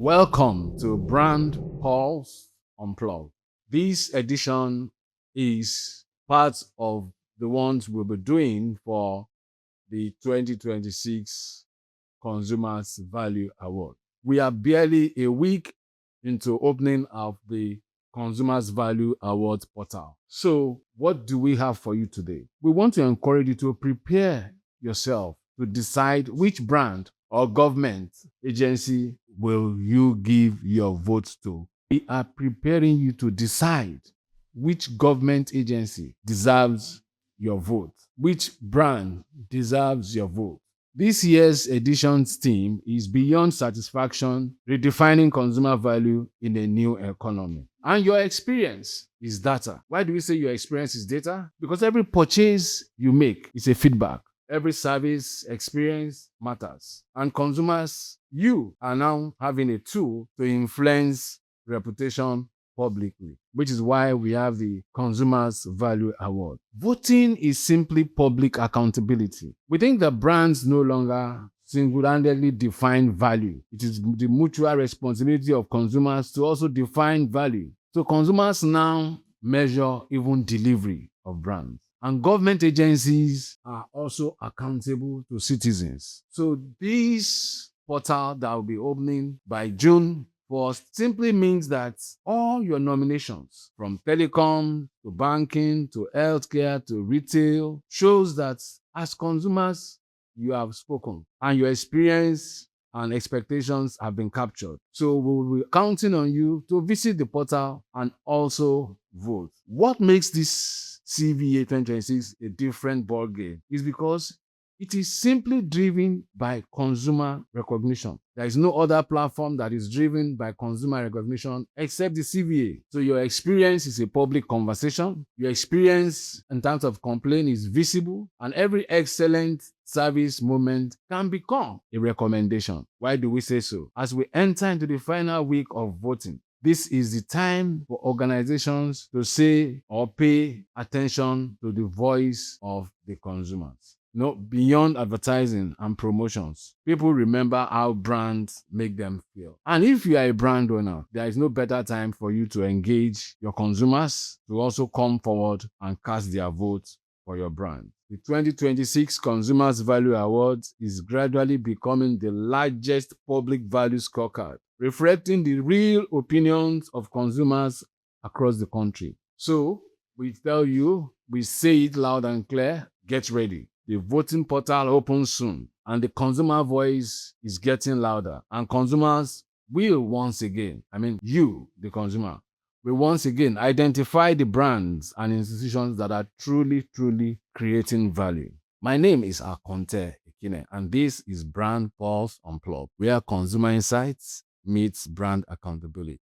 Welcome to Brand Pulse Unplugged. This edition is part of the ones we'll be doing for the 2026 Consumers Value Award. We are barely a week into opening of the Consumers Value Award portal. So, what do we have for you today? We want to encourage you to prepare yourself to decide which brand or government agency will you give your vote to. We are preparing you to decide which government agency deserves your vote, which brand deserves your vote. This year's edition's theme is Beyond Satisfaction, Redefining Consumer Value in a New Economy. And your experience is data. Why do we say your experience is data? Because every purchase you make is a feedback. Every service experience matters. And consumers, you are now having a tool to influence reputation publicly, which is why we have the Consumers Value Award. Voting is simply public accountability. We think that brands no longer single-handedly define value. It is the mutual responsibility of consumers to also define value. So consumers now measure even delivery of brands. And government agencies are also accountable to citizens. So this portal that will be opening by June 1st simply means that all your nominations from telecom to banking to healthcare to retail shows that as consumers, you have spoken and your experience and expectations have been captured. So we will be counting on you to visit the portal and also vote. What makes this CVA 2026 a different ballgame is because it is simply driven by consumer recognition. There is no other platform that is driven by consumer recognition except the CVA. So your experience is a public conversation. Your experience in terms of complaint is visible, and every excellent service moment can become a recommendation. Why do we say so? As we enter into the final week of voting, this is the time for organizations to say or pay attention to the voice of the consumers. Beyond advertising and promotions, people remember how brands make them feel. And if you are a brand owner, there is no better time for you to engage your consumers to also come forward and cast their vote for your brand. The 2026 Consumers Value Awards is gradually becoming the largest public value scorecard, reflecting the real opinions of consumers across the country. So, we tell you, we say it loud and clear, get ready. The voting portal opens soon, and the consumer voice is getting louder. And consumers will once again, you, the consumer, will once again identify the brands and institutions that are truly creating value. My name is Akonte Ekine, and this is Brand Pulse Unplugged, where consumer insights meets brand accountability.